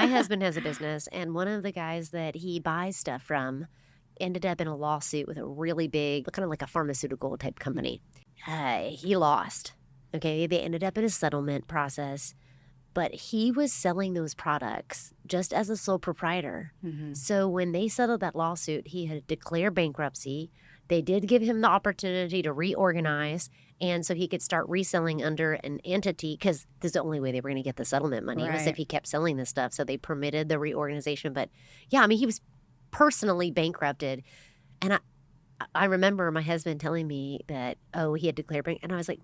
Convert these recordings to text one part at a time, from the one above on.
my husband has a business, and one of the guys that he buys stuff from ended up in a lawsuit with a really big, kind of like a pharmaceutical type company. He lost. Okay, they ended up in a settlement process, but he was selling those products just as a sole proprietor. So when they settled that lawsuit, he had declared bankruptcy. They did give him the opportunity to reorganize, and so he could start reselling under an entity, because this is the only way they were going to get the settlement money was if he kept selling this stuff. So they permitted the reorganization. But yeah, I mean, he was personally bankrupted. And I remember my husband telling me that, he had declared bankruptcy. And I was like,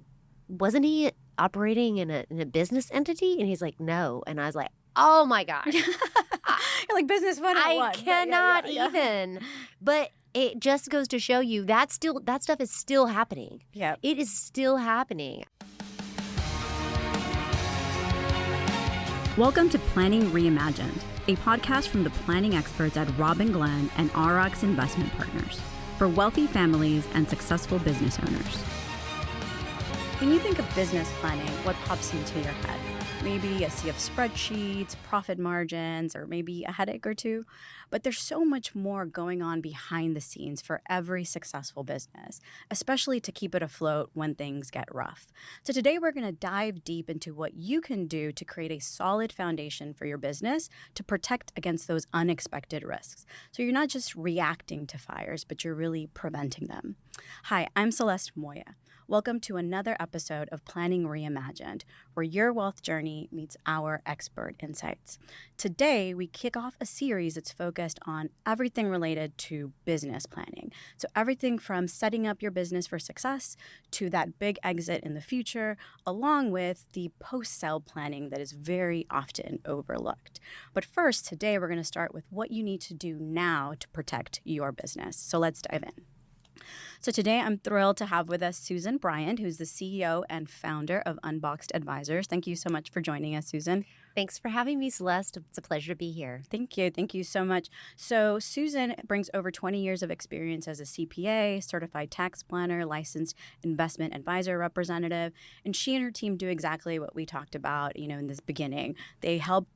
wasn't he operating in a business entity? And he's like, no. And I was like, oh my gosh. You're like business 101. I cannot even. But it just goes to show you that stuff is still happening. Yeah. It is still happening. Welcome to Planning Reimagined, a podcast from the planning experts at Robin Glenn and RX Investment Partners for wealthy families and successful business owners. When you think of business planning, what pops into your head? Maybe a sea of spreadsheets, profit margins, or maybe a headache or two. But there's so much more going on behind the scenes for every successful business, especially to keep it afloat when things get rough. So today we're going to dive deep into what you can do to create a solid foundation for your business to protect against those unexpected risks. So you're not just reacting to fires, but you're really preventing them. Hi, I'm Celeste Moya. Welcome to another episode of Planning Reimagined, where your wealth journey meets our expert insights. Today, we kick off a series that's focused on everything related to business planning. So everything from setting up your business for success to that big exit in the future, along with the post-sale planning that is very often overlooked. But first, today, we're going to start with what you need to do now to protect your business. So let's dive in. So today I'm thrilled to have with us Susan Bryant, who's the CEO and founder of Unboxed Advisors. Thank you so much for joining us, Susan. Thanks for having me, Celeste. It's a pleasure to be here. Thank you. Thank you so much. So Susan brings over 20 years of experience as a CPA, certified tax planner, licensed investment advisor representative, and she and her team do exactly what we talked about, in this beginning. They help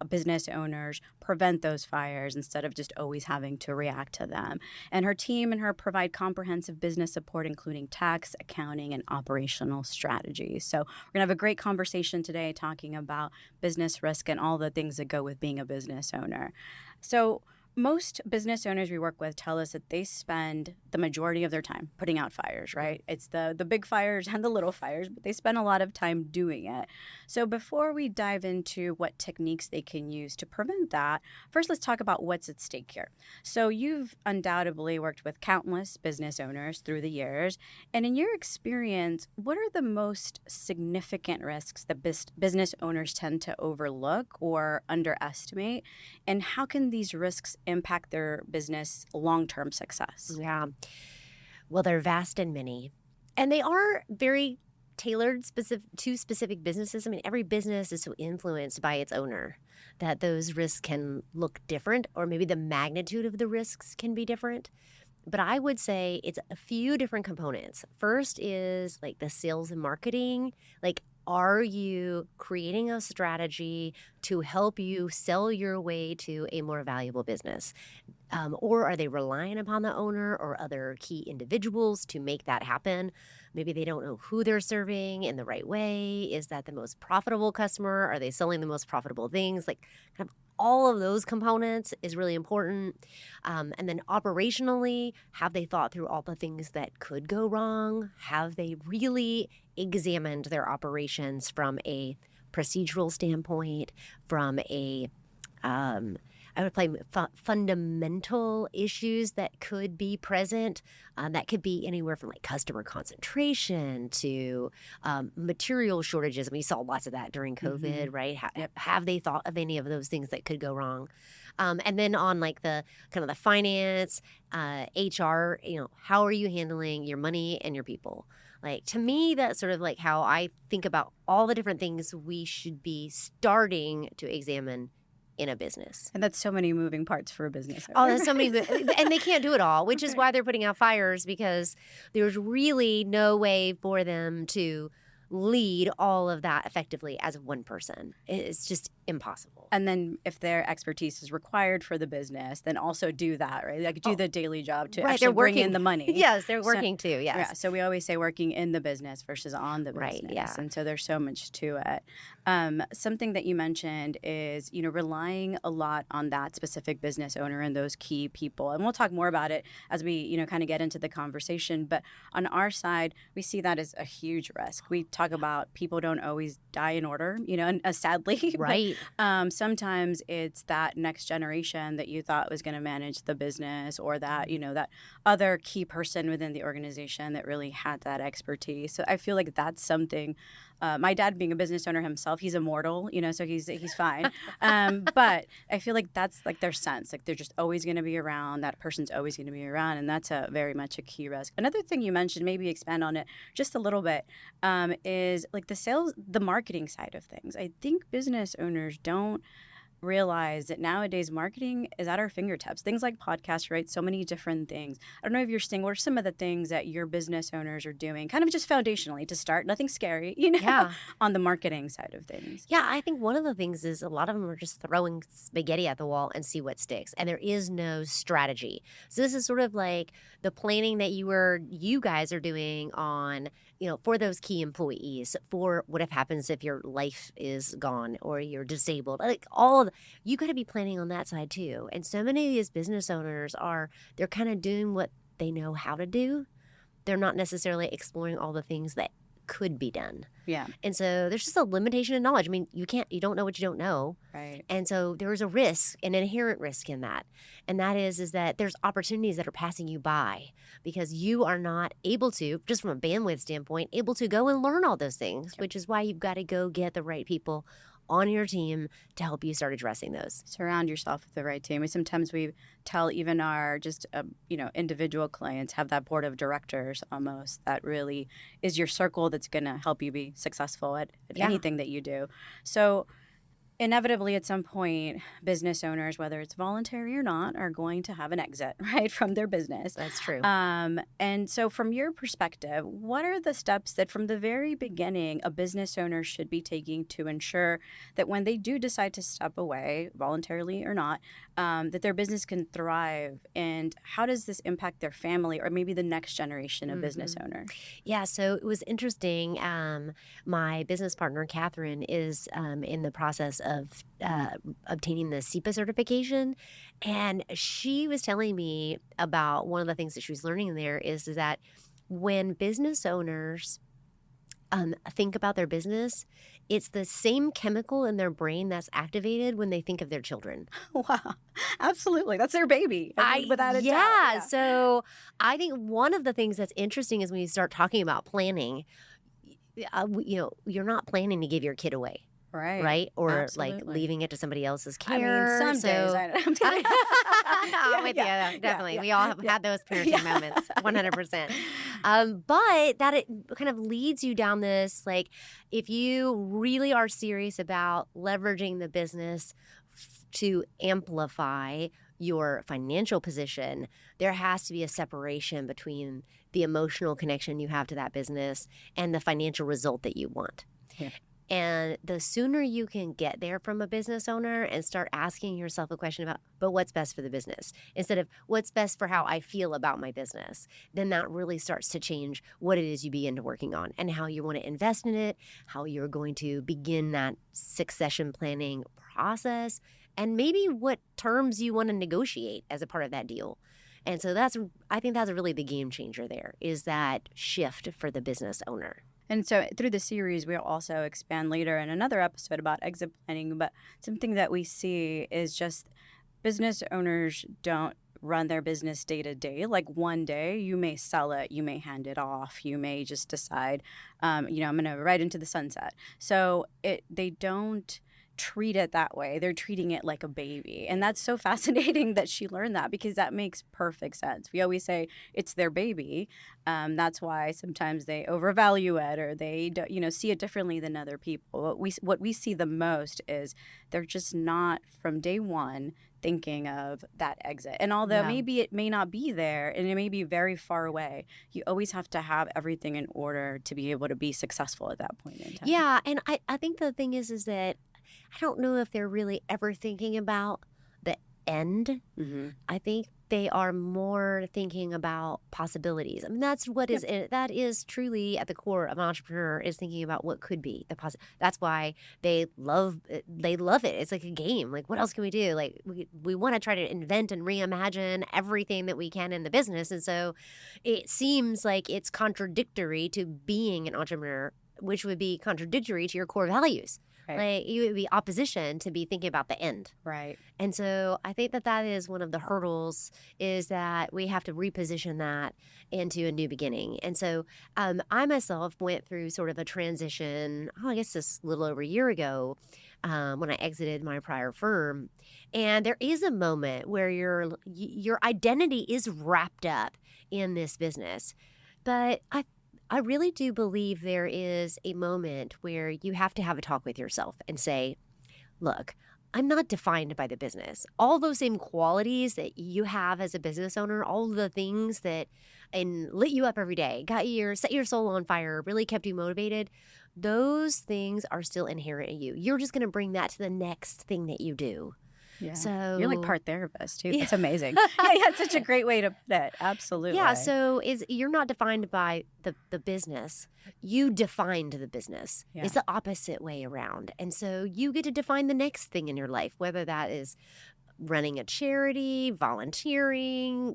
business owners prevent those fires instead of just always having to react to them. And her team and her provide comprehensive business support, including tax, accounting, and operational strategies. So we're going to have a great conversation today talking about business risk and all the things that go with being a business owner. So most business owners we work with tell us that they spend the majority of their time putting out fires, right? It's the big fires and the little fires, but they spend a lot of time doing it. So before we dive into what techniques they can use to prevent that, first let's talk about what's at stake here. So you've undoubtedly worked with countless business owners through the years. And in your experience, what are the most significant risks that business owners tend to overlook or underestimate? And how can these risks impact their business long-term success? Yeah. Well, they're vast and many. And they are very tailored to specific businesses. I mean, every business is so influenced by its owner that those risks can look different, or maybe the magnitude of the risks can be different. But I would say it's a few different components. First is like the sales and marketing. Like, are you creating a strategy to help you sell your way to a more valuable business? Or are they relying upon the owner or other key individuals to make that happen? Maybe they don't know who they're serving in the right way. Is that the most profitable customer? Are they selling the most profitable things? Like, kind of all of those components is really important. And then operationally, have they thought through all the things that could go wrong? Have they really examined their operations from a procedural standpoint, from a I would play fundamental issues that could be present. That could be anywhere from like customer concentration to material shortages. I mean, you saw lots of that during COVID, right? Have they thought of any of those things that could go wrong? And then on like the kind of the finance, HR, how are you handling your money and your people? Like, to me, that's sort of like how I think about all the different things we should be starting to examine in a business. And that's so many moving parts for a business. Oh, there's so many, and they can't do it all, which is why they're putting out fires, because there's really no way for them to lead all of that effectively as one person. It's just impossible. And then if their expertise is required for the business, then also do that, right? Like do the daily job to Right, actually they're bring in working. the money. Yes, they're So, working too. yeah, Yes. so we always say working in the business versus on the Right, business. yeah. And so there's so much to it. Something that you mentioned is, relying a lot on that specific business owner and those key people. And we'll talk more about it as we, kind of get into the conversation. But on our side, we see that as a huge risk. We talk about people don't always die in order, and sadly, Right. but sometimes it's that next generation that you thought was going to manage the business, or that, that other key person within the organization that really had that expertise. So I feel like that's something. My dad, being a business owner himself, he's immortal, so he's fine. But I feel like that's like their sense, like they're just always going to be around. That person's always going to be around, and that's very much a key risk. Another thing you mentioned, maybe expand on it just a little bit, is like the marketing side of things. I think business owners don't realize that nowadays marketing is at our fingertips. Things like podcasts, right? So many different things. I don't know if you're seeing what are some of the things that your business owners are doing, kind of just foundationally to start, nothing scary, Yeah. on the marketing side of things. Yeah, I think one of the things is a lot of them are just throwing spaghetti at the wall and see what sticks. And there is no strategy. So this is sort of like the planning that you guys are doing on, for those key employees, for what if happens if your life is gone or you're disabled. Like you got to be planning on that side too. And so many of these business owners they're kind of doing what they know how to do. They're not necessarily exploring all the things that could be done. Yeah. And so there's just a limitation in knowledge. I mean, you don't know what you don't know. Right. And so there's a risk, an inherent risk in that. And that is that there's opportunities that are passing you by because you are not able to, just from a bandwidth standpoint, able to go and learn all those things, which is why you've got to go get the right people on your team to help you start addressing those. Surround yourself with the right team. Sometimes we tell even our just individual clients, have that board of directors almost that really is your circle that's going to help you be successful at anything that you do. So inevitably, at some point, business owners, whether it's voluntary or not, are going to have an exit, right, from their business. That's true. And so from your perspective, what are the steps that from the very beginning a business owner should be taking to ensure that when they do decide to step away, voluntarily or not, that their business can thrive? And how does this impact their family or maybe the next generation of business owners? Yeah, so it was interesting. My business partner, Catherine, is in the process of obtaining the SEPA certification. And she was telling me about one of the things that she was learning there is that when business owners think about their business, it's the same chemical in their brain that's activated when they think of their children. Wow, absolutely. That's their baby. Without a doubt. Yeah. So I think one of the things that's interesting is when you start talking about planning, you're not planning to give your kid away. Right? Or Absolutely. like leaving it to somebody else's I care. mean, some days. I'm telling you. I'm with you, definitely. We all have had those parenting moments, 100%. But that it kind of leads you down this, like, if you really are serious about leveraging the business to amplify your financial position, there has to be a separation between the emotional connection you have to that business and the financial result that you want. Yeah. And the sooner you can get there from a business owner and start asking yourself a question about, but what's best for the business, instead of what's best for how I feel about my business, then that really starts to change what it is you begin to working on and how you want to invest in it, how you're going to begin that succession planning process, and maybe what terms you want to negotiate as a part of that deal. And so I think that's really the game changer there, is that shift for the business owner. And so through the series, we'll also expand later in another episode about exit planning. But something that we see is just business owners don't run their business day to day. Like one day you may sell it, you may hand it off, you may just decide, I'm going to ride into the sunset. So they don't treat it that way. They're treating it like a baby. And that's so fascinating that she learned that, because that makes perfect sense. We always say it's their baby. That's why sometimes they overvalue it, or they see it differently than other people. What we see the most is they're just not from day one thinking of that exit. And although Yeah. maybe it may not be there and it may be very far away, you always have to have everything in order to be able to be successful at that point in time. Yeah, and I think the thing is that I don't know if they're really ever thinking about the end. Mm-hmm. I think they are more thinking about possibilities. I mean, that's what Yep. that is truly at the core of an entrepreneur, is thinking about what could be that's why they love it. It's like a game. Like, what else can we do? Like, we want to try to invent and reimagine everything that we can in the business. And so it seems like it's contradictory to being an entrepreneur, which would be contradictory to your core values. Right. Like, you would be opposition to be thinking about the end. Right. And so I think that is one of the hurdles, is that we have to reposition that into a new beginning. And so I myself went through sort of a transition, I guess this little over a year ago, when I exited my prior firm. And there is a moment where your identity is wrapped up in this business. But I really do believe there is a moment where you have to have a talk with yourself and say, look, I'm not defined by the business. All those same qualities that you have as a business owner, all the things that lit you up every day, set your soul on fire, really kept you motivated, those things are still inherent in you. You're just going to bring that to the next thing that you do. Yeah. So You're like part therapist too. Yeah. That's amazing. Yeah, it's such a great way to put it. Absolutely. Yeah, so you're not defined by the business. You defined the business. Yeah. It's the opposite way around. And so you get to define the next thing in your life, whether that is running a charity, volunteering,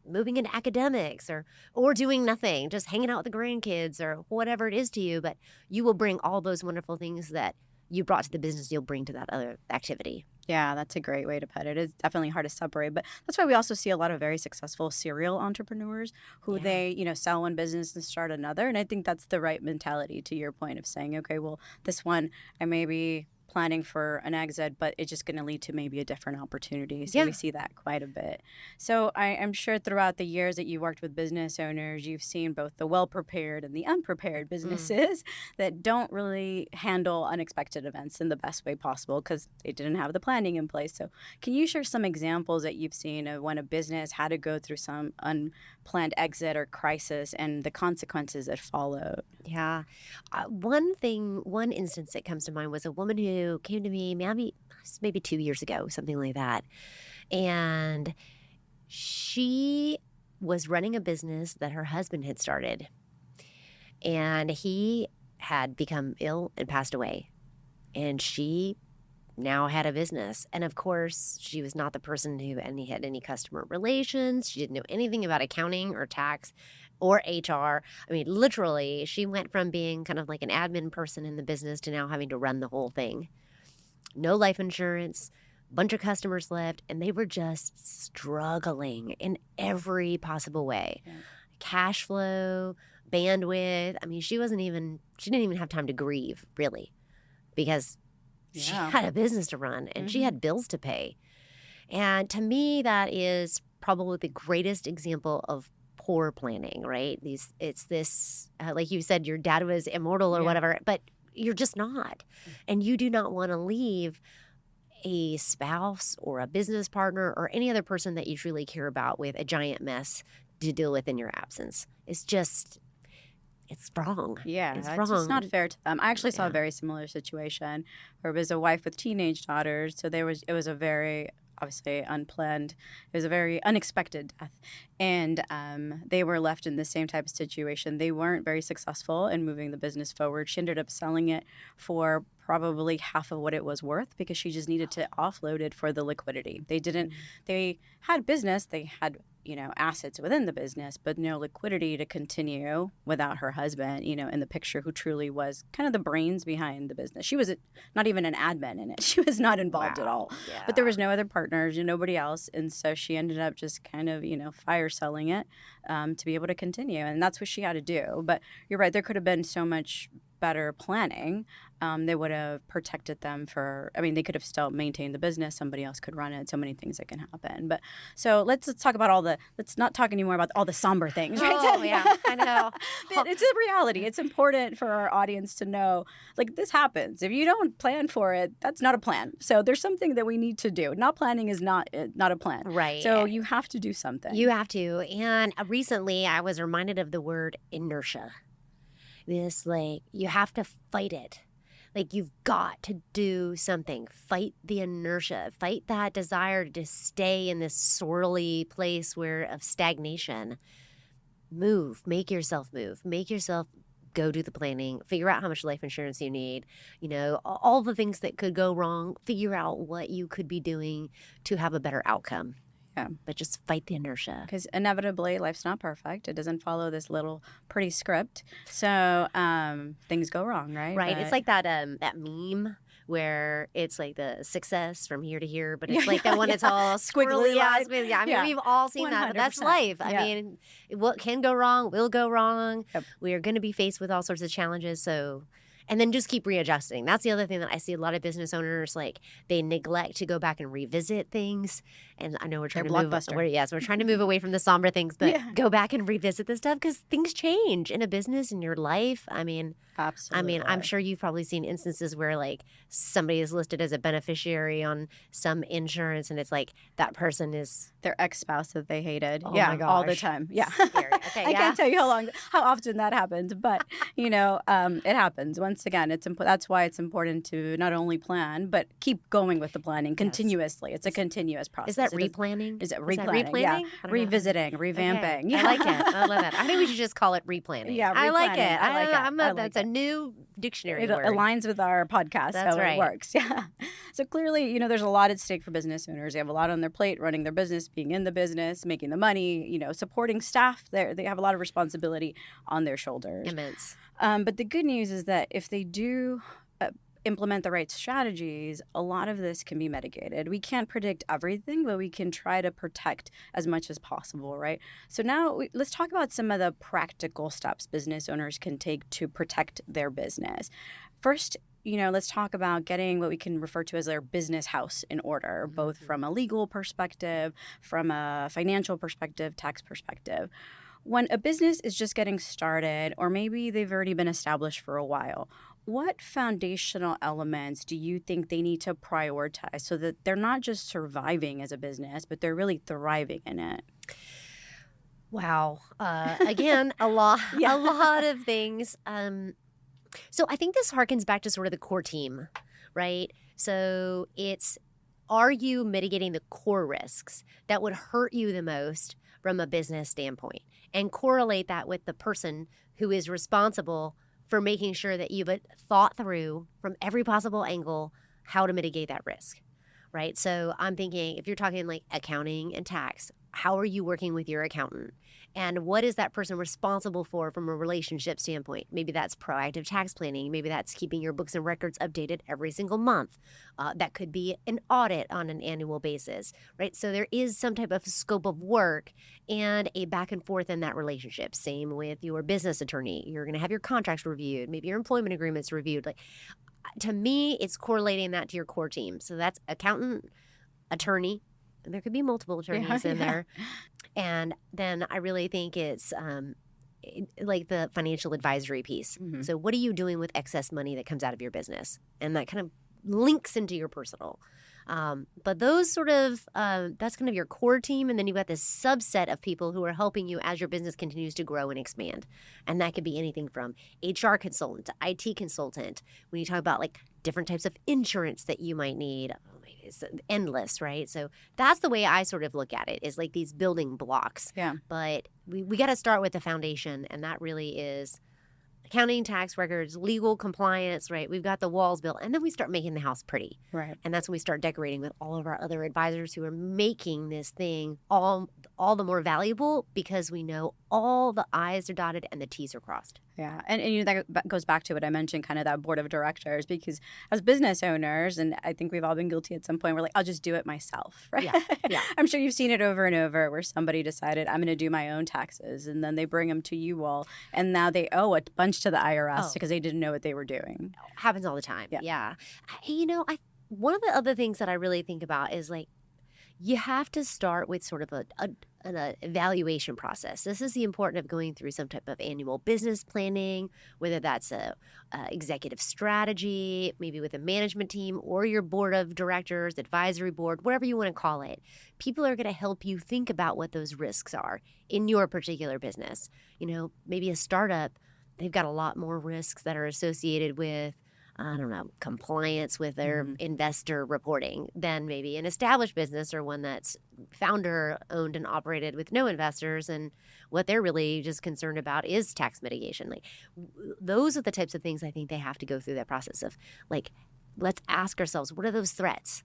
moving into academics, or doing nothing, just hanging out with the grandkids, or whatever it is to you. But you will bring all those wonderful things that you brought to the business, you'll bring to that other activity. Yeah, that's a great way to put it. It's definitely hard to separate, but that's why we also see a lot of very successful serial entrepreneurs who Yeah. they sell one business and start another. And I think that's the right mentality, to your point of saying, okay, well, this one I may be planning for an exit, but it's just going to lead to maybe a different opportunity. So Yeah. we see that quite a bit. So I'm sure throughout the years that you worked with business owners, you've seen both the well-prepared and the unprepared businesses that don't really handle unexpected events in the best way possible because they didn't have the planning in place. So can you share some examples that you've seen of when a business had to go through some unplanned exit or crisis and the consequences that followed? Yeah. One instance that comes to mind was a woman who came to me maybe 2 years ago, something like that. And she was running a business that her husband had started. And he had become ill and passed away. And she now had a business. And of course, she was not the person who had any customer relations. She didn't know anything about accounting or tax or HR. I mean, literally, she went from being kind of like an admin person in the business to now having to run the whole thing. No life insurance, bunch of customers left, and they were just struggling in every possible way. Yeah. Cash flow, bandwidth. I mean, she didn't even have time to grieve, really, because she Yeah. had a business to run and she Mhm. had bills to pay. And to me, that is probably the greatest example of poor planning, right? It's this, like you said, your dad was immortal or Yeah. whatever, but you're just not. And you do not want to leave a spouse or a business partner or any other person that you truly care about with a giant mess to deal with in your absence. It's wrong. Yeah, It's it's just wrong. not fair to them. I actually saw a Yeah. very similar situation where it was a wife with teenage daughters. So it was a very obviously unplanned. It was a very unexpected death, and they were left in the same type of situation. They weren't very successful in moving the business forward. She ended up selling it for probably half of what it was worth because she just needed to offload it for the liquidity. They had business, they had assets within the business, but no liquidity to continue without her husband, in the picture, who truly was kind of the brains behind the business. She was not even an admin in it. She was not involved at all. Yeah. But there was no other partners and nobody else. And so she ended up just kind of, fire selling it to be able to continue. And that's what she had to do. But you're right, there could have been so much better planning, they would have protected them they could have still maintained the business. Somebody else could run it. So many things that can happen. But so let's talk about let's not talk anymore about all the somber things. Right? Oh, yeah, I know. But it's a reality. It's important for our audience to know, like, this happens. If you don't plan for it, that's not a plan. So there's something that we need to do. Not planning is not a plan. Right. So you have to do something. You have to. And recently I was reminded of the word inertia. This, like, you have to fight it. Like, you've got to do something. Fight the inertia. Fight that desire to stay in this swirly place of stagnation. Move. Make yourself move. Make yourself go do the planning. Figure out how much life insurance you need. All the things that could go wrong. Figure out what you could be doing to have a better outcome. Yeah. But just fight the inertia. Because inevitably, life's not perfect. It doesn't follow this little pretty script. So things go wrong, right? Right. It's like that meme where it's like the success from here to here, but it's like that one. It's all Squiggly squiggly. line. Yeah, I mean, we've all seen that, but that's 100%. life. Yeah. I mean, what can go wrong will go wrong. Yep. We are going to be faced with all sorts of challenges. And then just keep readjusting. That's the other thing that I see a lot of business owners, like, they neglect to go back and revisit things. And I know we're trying They're to blockbuster. we're trying to move away from the somber things, but Yeah. go back and revisit this stuff because things change in a business, in your life. Absolutely. I'm sure you've probably seen instances where, like, somebody is listed as a beneficiary on some insurance and it's like that person is their ex-spouse that they hated. Oh yeah, my all the gosh. time. Yeah. Scary. Okay, I yeah. can't tell you how often that happens, but it happens. Once again, that's why it's important to not only plan but keep going with the planning continuously. It's a continuous process. Is that replanning? Is it Is that replanning? Yeah. replanning? I don't know. Revisiting, Okay. revamping. I Yeah. like it. I love it. I think we should just call it replanning. Yeah, I like replanning. it. I like it. That's a new dictionary It word. aligns with our podcast. That's how right. It works. Yeah. So clearly, there's a lot at stake for business owners. They have a lot on their plate, running their business, being in the business, making the money, supporting staff. They have a lot of responsibility on their shoulders. Immense. But the good news is that if they do implement the right strategies, a lot of this can be mitigated. We can't predict everything, but we can try to protect as much as possible, right? So now let's talk about some of the practical steps business owners can take to protect their business. First, let's talk about getting what we can refer to as their business house in order, both from a legal perspective, from a financial perspective, tax perspective. When a business is just getting started, or maybe they've already been established for a while, what foundational elements do you think they need to prioritize so that they're not just surviving as a business, but they're really thriving in it? Wow. Again, a lot of things. So I think this harkens back to sort of the core team, right? So are you mitigating the core risks that would hurt you the most from a business standpoint, and correlate that with the person who is responsible for making sure that you've thought through from every possible angle how to mitigate that risk, right? So I'm thinking, if you're talking like accounting and tax, how are you working with your accountant? And what is that person responsible for from a relationship standpoint? Maybe that's proactive tax planning. Maybe that's keeping your books and records updated every single month. That could be an audit on an annual basis, right? So there is some type of scope of work and a back and forth in that relationship. Same with your business attorney. You're going to have your contracts reviewed, maybe your employment agreements reviewed. Like, to me, it's correlating that to your core team. So that's accountant, attorney, and there could be multiple attorneys in there. And then I really think it's like the financial advisory piece. Mm-hmm. So what are you doing with excess money that comes out of your business? And that kind of links into your personal. But those sort of, that's kind of your core team. And then you've got this subset of people who are helping you as your business continues to grow and expand. And that could be anything from HR consultant to IT consultant. When you talk about like different types of insurance that you might need, it's endless, right? So that's the way I sort of look at it, is like these building blocks. Yeah. But we got to start with the foundation, and that really is accounting, tax records, legal compliance, right? We've got the walls built, and then we start making the house pretty. Right. And that's when we start decorating with all of our other advisors who are making this thing all all the more valuable because we know all the I's are dotted and the T's are crossed. Yeah. And that goes back to what I mentioned, kind of that board of directors, because as business owners, and I think we've all been guilty at some point, we're like, I'll just do it myself, right? Yeah, yeah. I'm sure you've seen it over and over where somebody decided, I'm going to do my own taxes, and then they bring them to you all, and now they owe a bunch to the IRS because they didn't know what they were doing. Happens all the time. Yeah. Yeah. One of the other things that I really think about is like, you have to start with sort of an evaluation process. This is the importance of going through some type of annual business planning, whether that's a executive strategy, maybe with a management team or your board of directors, advisory board, whatever you want to call it. People are going to help you think about what those risks are in your particular business. Maybe a startup, they've got a lot more risks that are associated with compliance with their investor reporting than maybe an established business or one that's founder owned and operated with no investors. And what they're really just concerned about is tax mitigation. Like those are the types of things I think they have to go through that process of like, let's ask ourselves, what are those threats?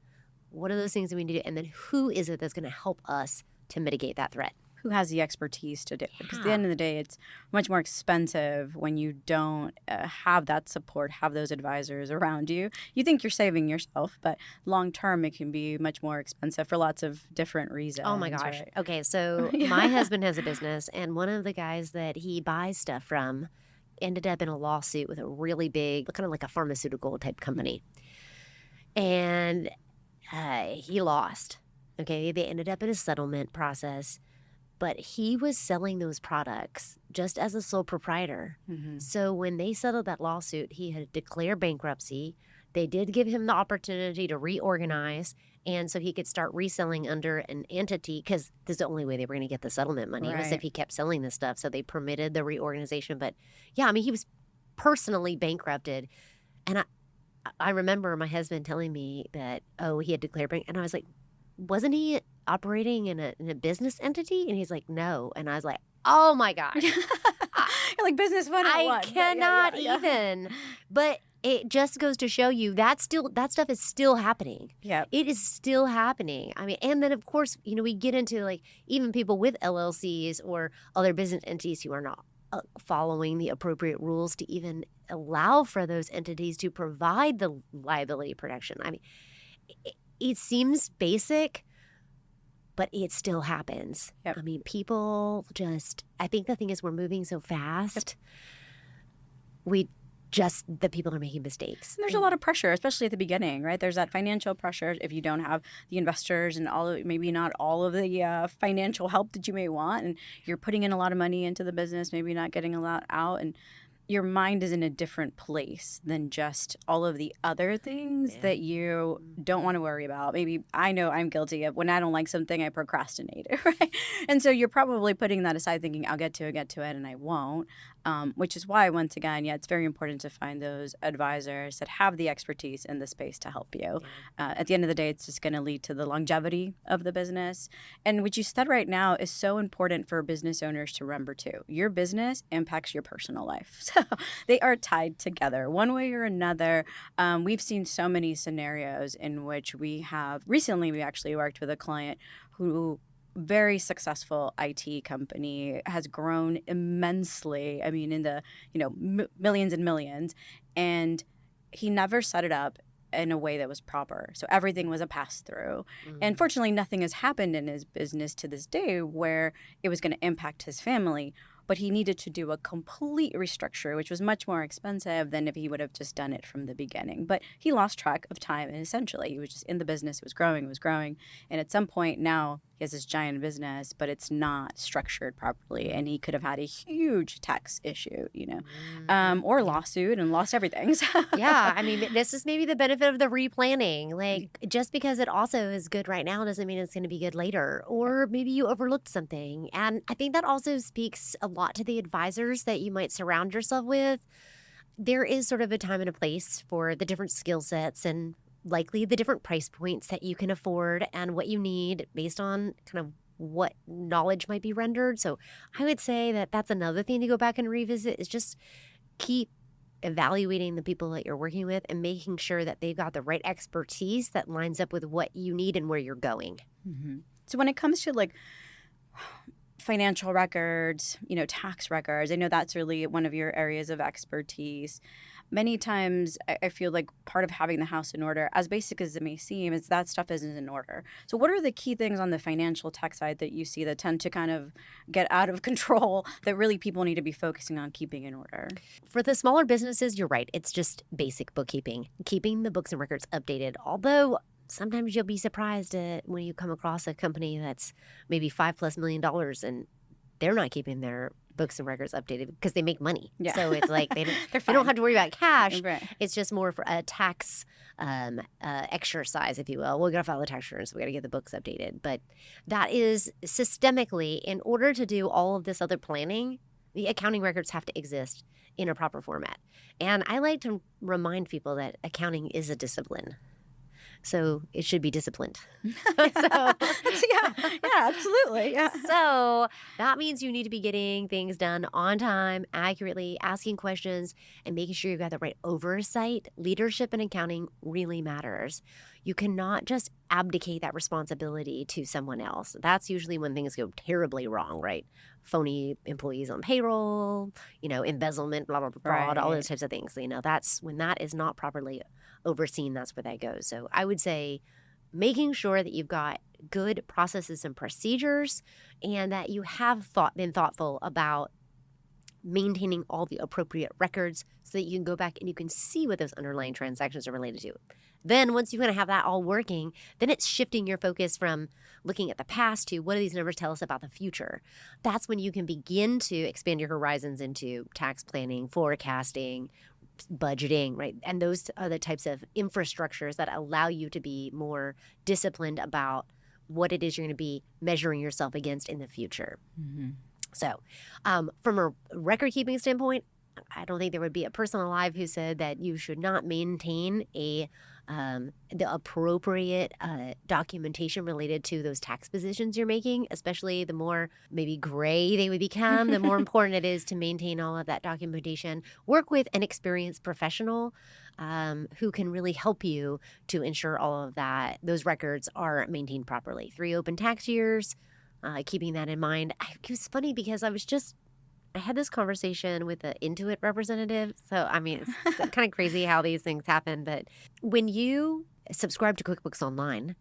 What are those things that we need to do? And then who is it that's going to help us to mitigate that threat? Who has the expertise to do it? Because at the end of the day, it's much more expensive when you don't have that support, have those advisors around you. You think you're saving yourself, but long term, it can be much more expensive for lots of different reasons. Oh my gosh. Right? Okay, so my husband has a business, and one of the guys that he buys stuff from ended up in a lawsuit with a really big, kind of like a pharmaceutical type company. And he lost. Okay, they ended up in a settlement process. But he was selling those products just as a sole proprietor. So when they settled that lawsuit, he had declared bankruptcy. They did give him the opportunity to reorganize, and so he could start reselling under an entity because this is the only way they were going to get the settlement money was if he kept selling this stuff. So they permitted the reorganization. But yeah, I mean, he was personally bankrupted. And I remember my husband telling me that, he had declared bankruptcy. And I was like, wasn't he operating in a business entity? And he's like, no. And I was like, oh my gosh. You're like business 101. I cannot even. But it just goes to show you that stuff is still happening. Yeah. It is still happening. I mean, and then of course, we get into like even people with LLCs or other business entities who are not following the appropriate rules to even allow for those entities to provide the liability protection. I mean, it seems basic, but it still happens. Yep. I mean, people just, I think the thing is we're moving so fast. The people are making mistakes. And there's a lot of pressure, especially at the beginning, right? There's that financial pressure if you don't have the investors and maybe not all of the financial help that you may want. And you're putting in a lot of money into the business, maybe not getting a lot out. And your mind is in a different place than just all of the other things that you don't want to worry about. Maybe I know I'm guilty of when I don't like something, I procrastinate it, right? And so you're probably putting that aside thinking, I'll get to it, and I won't, which is why, once again, it's very important to find those advisors that have the expertise in the space to help you. At the end of the day, it's just going to lead to the longevity of the business. And what you said right now is so important for business owners to remember too. Your business impacts your personal life. So they are tied together one way or another. We've seen so many scenarios in which we actually worked with a client who very successful IT company has grown immensely. I mean, in the millions and millions, and he never set it up in a way that was proper. So everything was a pass through. And fortunately, nothing has happened in his business to this day where it was going to impact his family. But he needed to do a complete restructure, which was much more expensive than if he would have just done it from the beginning. But he lost track of time, and essentially he was just in the business. It was growing. And at some point now he has this giant business, but it's not structured properly. And he could have had a huge tax issue, or lawsuit and lost everything. So. Yeah. I mean, this is maybe the benefit of the replanning. Like, just because it also is good right now doesn't mean it's going to be good later. Or maybe you overlooked something. And I think that also speaks a lot to the advisors that you might surround yourself with. There is sort of a time and a place for the different skill sets and likely the different price points that you can afford and what you need based on kind of what knowledge might be rendered. So I would say that that's another thing to go back and revisit is just keep evaluating the people that you're working with and making sure that they've got the right expertise that lines up with what you need and where you're going. So when it comes to Financial records, tax records. I know that's really one of your areas of expertise. Many times I feel like part of having the house in order, as basic as it may seem, is that stuff isn't in order. So what are the key things on the financial tech side that you see that tend to kind of get out of control that really people need to be focusing on keeping in order? For the smaller businesses, you're right. It's just basic bookkeeping, keeping the books and records updated. Although sometimes you'll be surprised when you come across a company that's maybe $5+ million and they're not keeping their books and records updated because they make money. Yeah. So it's like they They're don't fine. have to worry about cash. Right. It's just more for a tax exercise, if you will. We're going to file the tax returns. We got to get the books updated. But that is systemically, in order to do all of this other planning, the accounting records have to exist in a proper format. And I like to remind people that accounting is a discipline. So it should be disciplined. yeah, absolutely. Yeah. So that means you need to be getting things done on time, accurately, asking questions, and making sure you've got the right oversight. Leadership in accounting really matters. You cannot just abdicate that responsibility to someone else. That's usually when things go terribly wrong, right? Phony employees on payroll, embezzlement, blah, blah, blah, fraud, all Right. those types of things. That's when that is not properly overseen, that's where that goes. So I would say making sure that you've got good processes and procedures and that you have been thoughtful about maintaining all the appropriate records so that you can go back and you can see what those underlying transactions are related to. Then once you're going to have that all working, then it's shifting your focus from looking at the past to what do these numbers tell us about the future. That's when you can begin to expand your horizons into tax planning, forecasting, budgeting, right? And those are the types of infrastructures that allow you to be more disciplined about what it is you're going to be measuring yourself against in the future. Mm-hmm. So from a record keeping standpoint, I don't think there would be a person alive who said that you should not maintain the appropriate documentation related to those tax positions you're making, especially the more maybe gray they would become, the more important it is to maintain all of that documentation. Work with an experienced professional who can really help you to ensure all of that, those records are maintained properly. 3 open tax years, keeping that in mind. It was funny because I had this conversation with an Intuit representative. So, it's kind of crazy how these things happen. But when you subscribe to QuickBooks Online,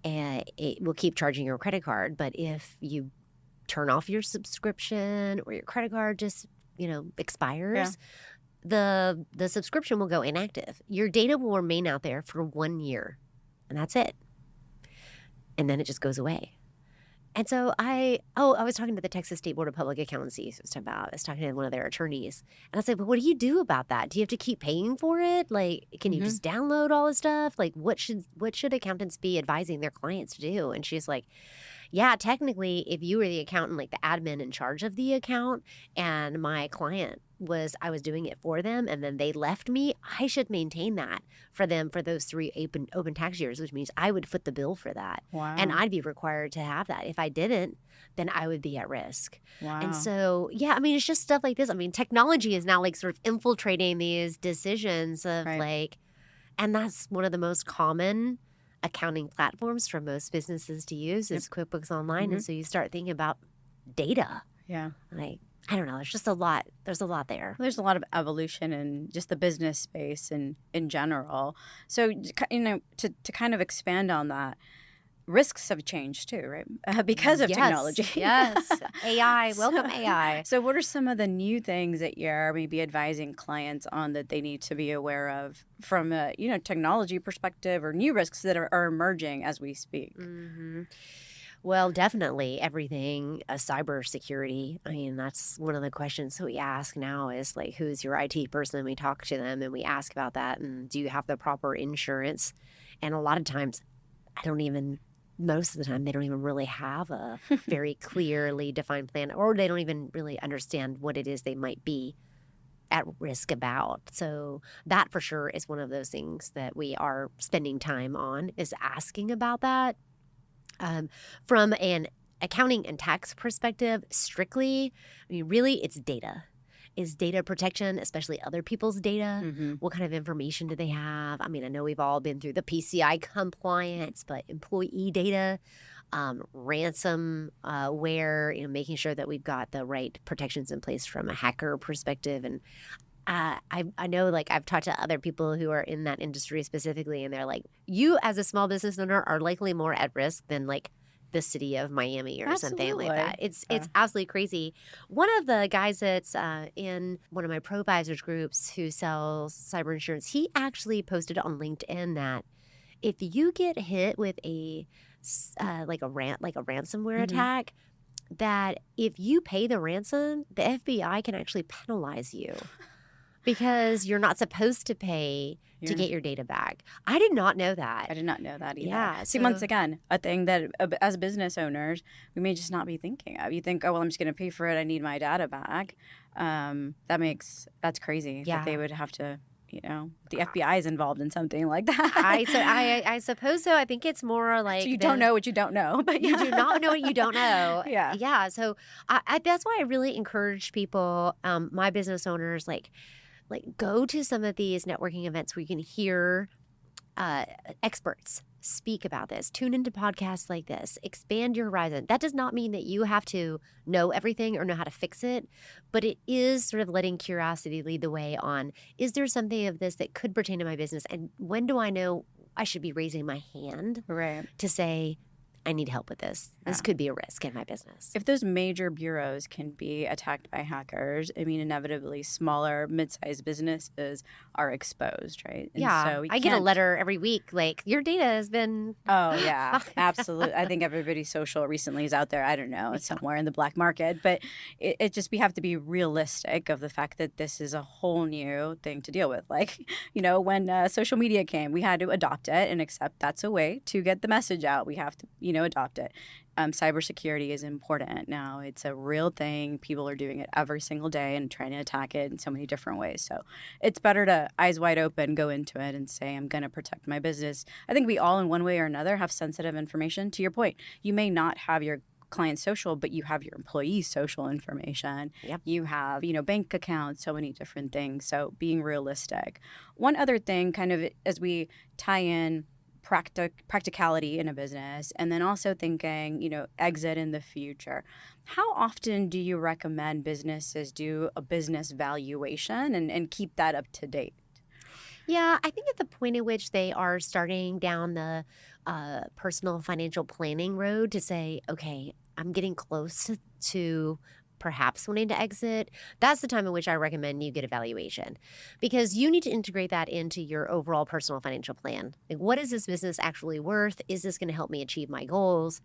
it will keep charging your credit card. But if you turn off your subscription or your credit card just, expires, the subscription will go inactive. Your data will remain out there for 1 year, and that's it. And then it just goes away. And so I was talking to the Texas State Board of Public Accountancy. I was talking to one of their attorneys. And I said, but what do you do about that? Do you have to keep paying for it? Like, can you just download all this stuff? Like, what should accountants be advising their clients to do? And she's like, yeah, technically, if you were the accountant, like the admin in charge of the account, and my client I was doing it for them, and then they left me, I should maintain that for them for those 3 open tax years, which means I would foot the bill for that. Wow. And I'd be required to have that. If I didn't, then I would be at risk. Wow. And so, it's just stuff like this. Technology is now like sort of infiltrating these decisions of and that's one of the most common accounting platforms for most businesses to use is QuickBooks Online. And so you start thinking about data. Yeah. I don't know. There's just a lot. There's a lot there. There's a lot of evolution in just the business space and in general. So, to kind of expand on that, risks have changed too, right? Because of technology. Yes. AI. Welcome AI. So what are some of the new things that you're maybe advising clients on that they need to be aware of from a technology perspective or new risks that are emerging as we speak? Mm-hmm. Well, definitely everything, cybersecurity. That's one of the questions that we ask now is like, who's your IT person? We talk to them and we ask about that. And do you have the proper insurance? And a lot of times most of the time, they don't even really have a very clearly defined plan, or they don't even really understand what it is they might be at risk about. So that for sure is one of those things that we are spending time on, is asking about that. From an accounting and tax perspective, strictly, really it's data. is data protection, especially other people's data. Mm-hmm. What kind of information do they have? I mean, I know we've all been through the PCI compliance, but employee data, ransomware, making sure that we've got the right protections in place from a hacker perspective. And I know, like, I've talked to other people who are in that industry specifically, and they're like, you as a small business owner are likely more at risk than like the city of Miami or something like that. Absolutely. It's absolutely crazy. One of the guys that's in one of my provisors groups who sells cyber insurance, he actually posted on LinkedIn that if you get hit with like a ransomware Mm-hmm. attack, that if you pay the ransom, the FBI can actually penalize you because you're not supposed to pay to get your data back. I did not know that. I did not know that either. Yeah. See, once again, a thing that as business owners, we may just not be thinking of. You think, oh, well, I'm just going to pay for it. I need my data back. That's crazy that they would have to, the FBI is involved in something like that. I suppose so. I think it's more like so you don't know what you don't know, but you do not know what you don't know. Yeah. Yeah. So that's why I really encourage people, my business owners, like go to some of these networking events where you can hear experts speak about this. Tune into podcasts like this. Expand your horizon. That does not mean that you have to know everything or know how to fix it, but it is sort of letting curiosity lead the way on, is there something of this that could pertain to my business? And when do I know I should be raising my hand to say, I need help with this. This could be a risk in my business. If those major bureaus can be attacked by hackers, I mean, inevitably smaller, mid-sized businesses are exposed, right? And so I get a letter every week like, your data has been... Oh, yeah, absolutely. I think everybody's social recently is out there. I don't know, it's somewhere in the black market. But it just, we have to be realistic of the fact that this is a whole new thing to deal with. Like, when social media came, we had to adopt it and accept that's a way to get the message out. We have to, adopt it. Cybersecurity is important now. It's a real thing. People are doing it every single day and trying to attack it in so many different ways. So it's better to eyes wide open, go into it and say, I'm going to protect my business. I think we all in one way or another have sensitive information. To your point, you may not have your client social, but you have your employee social information. Yep. You have, bank accounts, so many different things. So being realistic. One other thing, kind of as we tie in practicality in a business, and then also thinking, exit in the future. How often do you recommend businesses do a business valuation and keep that up to date? Yeah, I think at the point at which they are starting down the personal financial planning road to say, okay, I'm getting close to perhaps wanting to exit, that's the time in which I recommend you get a valuation, because you need to integrate that into your overall personal financial plan. Like, what is this business actually worth? Is this going to help me achieve my goals?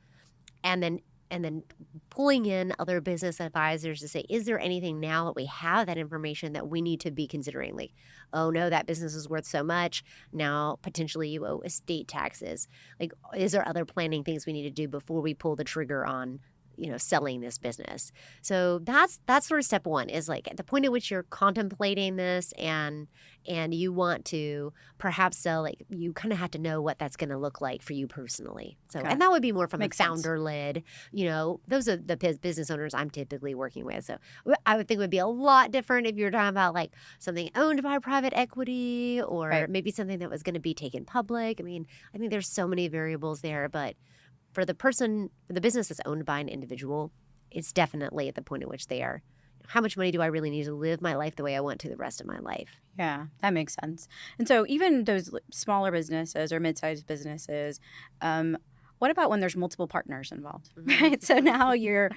And then pulling in other business advisors to say, is there anything now that we have that information that we need to be considering? Like, oh no, that business is worth so much. Now potentially you owe estate taxes. Like, is there other planning things we need to do before we pull the trigger on selling this business? So that's sort of step one, is like at the point at which you're contemplating this and you want to perhaps sell, like, you kind of have to know what that's going to look like for you personally. So, and that would be more from Makes a founder-led, those are the business owners I'm typically working with. So I would think it would be a lot different if you're talking about like something owned by private equity or maybe something that was going to be taken public. I mean, I think there's so many variables there, but for the business that's owned by an individual, it's definitely at the point at which they are, how much money do I really need to live my life the way I want to the rest of my life? Yeah, that makes sense. And so even those smaller businesses or mid-sized businesses, what about when there's multiple partners involved, right? So now you're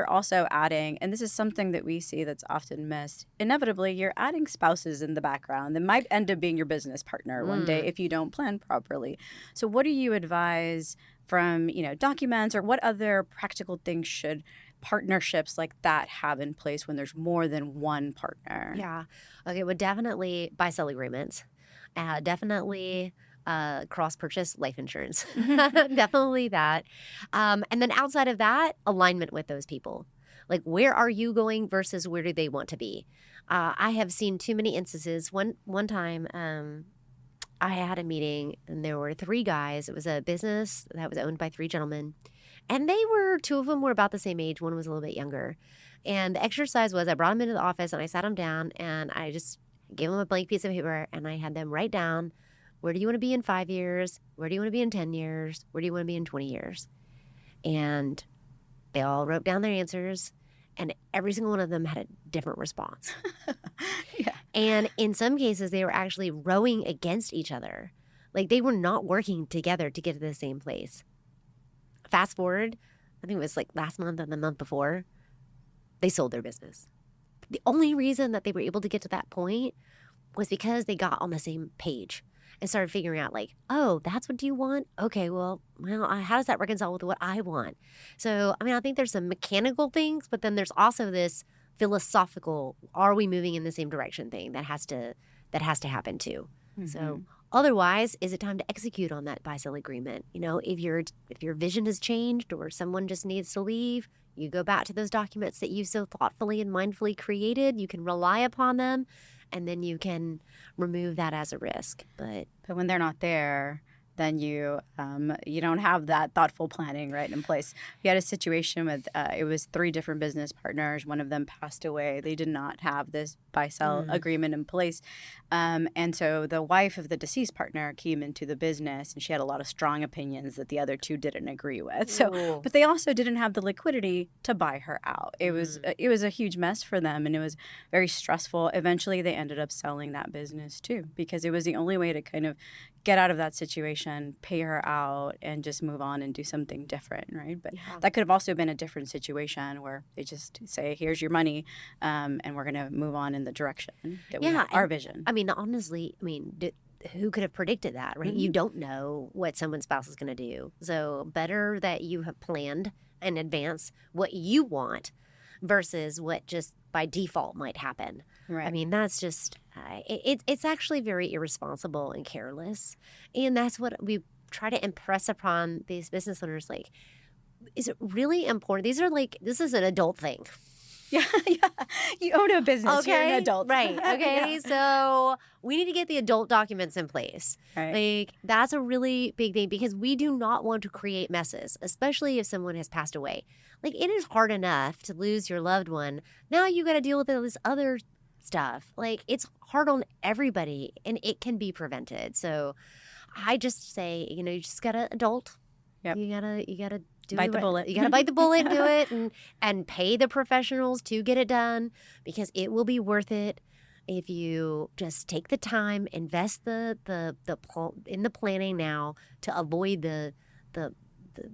also adding, and this is something that we see that's often missed, inevitably you're adding spouses in the background that might end up being your business partner one day if you don't plan properly. So what do you advise from, documents, or what other practical things should partnerships like that have in place when there's more than one partner? Yeah. Okay, well, definitely buy-sell agreements. Definitely cross-purchase life insurance. Definitely that. And then outside of that, alignment with those people. Like, where are you going versus where do they want to be? I have seen too many instances. One time, I had a meeting and there were 3 guys. It was a business that was owned by 3 gentlemen. And two of them were about the same age. One was a little bit younger. And the exercise was I brought them into the office and I sat them down and I just gave them a blank piece of paper and I had them write down, where do you want to be in 5 years? Where do you want to be in 10 years? Where do you want to be in 20 years? And they all wrote down their answers, and every single one of them had a different response. Yeah. And in some cases, they were actually rowing against each other. Like they were not working together to get to the same place. Fast forward, I think it was like last month and the month before, they sold their business. The only reason that they were able to get to that point was because they got on the same page and started figuring out like, oh, that's what you want? Okay, well, how does that reconcile with what I want? So, I mean, I think there's some mechanical things, but then there's also this philosophical, are we moving in the same direction thing that has to happen too. So otherwise, is it time to execute on that buy-sell agreement? You know, if your vision has changed or someone just needs to leave, you go back to those documents that you so thoughtfully and mindfully created. You can rely upon them, and then you can remove that as a risk. But when they're not there, then you don't have that thoughtful planning right in place. We had a situation with it was 3 different business partners. One of them passed away. They did not have this buy-sell agreement in place. And so the wife of the deceased partner came into the business and she had a lot of strong opinions that the other 2 didn't agree with. So, but they also didn't have the liquidity to buy her out. It was a huge mess for them and it was very stressful. Eventually they ended up selling that business too, because it was the only way to kind of get out of that situation, pay her out, and just move on and do something different, right? But that could have also been a different situation where they just say, here's your money, and we're going to move on in the direction that we have, our vision. I mean, honestly, who could have predicted that, right? You don't know what someone's spouse is going to do. So better that you have planned in advance what you want versus what just by default might happen. Right. I mean, that's just, it's actually very irresponsible and careless. And that's what we try to impress upon these business owners. Like, is it really important? This is an adult thing. Yeah. You own a business. Okay. You're an adult. Right. Okay. So we need to get the adult documents in place. Right. Like, that's a really big thing because we do not want to create messes, especially if someone has passed away. Like, it is hard enough to lose your loved one. Now you got to deal with all this other stuff. Like, it's hard on everybody and it can be prevented. So I just say, you just got to adult. Yep. You gotta bite the bullet. You gotta bite the bullet and do it and pay the professionals to get it done because it will be worth it if you just take the time, invest in the planning now to avoid the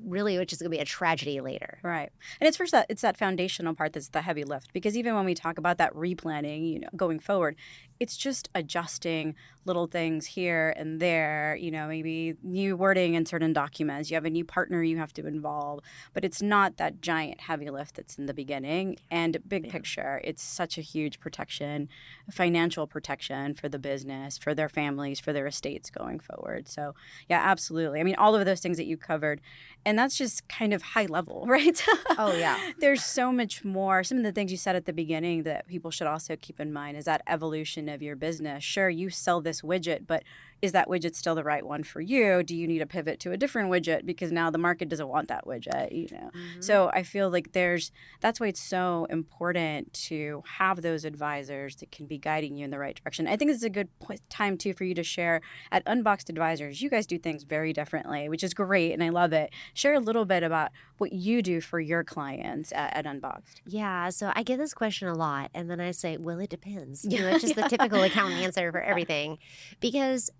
really, which is going to be a tragedy later. Right. And it's that foundational part that's the heavy lift. Because even when we talk about that replanning, going forward, it's just adjusting little things here and there, maybe new wording in certain documents. You have a new partner you have to involve. But it's not that giant heavy lift that's in the beginning. And big picture, it's such a huge protection, financial protection for the business, for their families, for their estates going forward. So, yeah, absolutely. I mean, all of those things that you covered. And that's just kind of high level, right? Oh, yeah. There's so much more. Some of the things you said at the beginning that people should also keep in mind is that evolution of your business. Sure, you sell this widget, but is that widget still the right one for you? Do you need to pivot to a different widget because now the market doesn't want that widget? So I feel like that's why it's so important to have those advisors that can be guiding you in the right direction. I think this is a good time too for you to share at Unboxed Advisors. You guys do things very differently, which is great, and I love it. Share a little bit about what you do for your clients at Unboxed. Yeah, so I get this question a lot, and then I say, well, it depends. It's just the typical accounting answer for everything. Because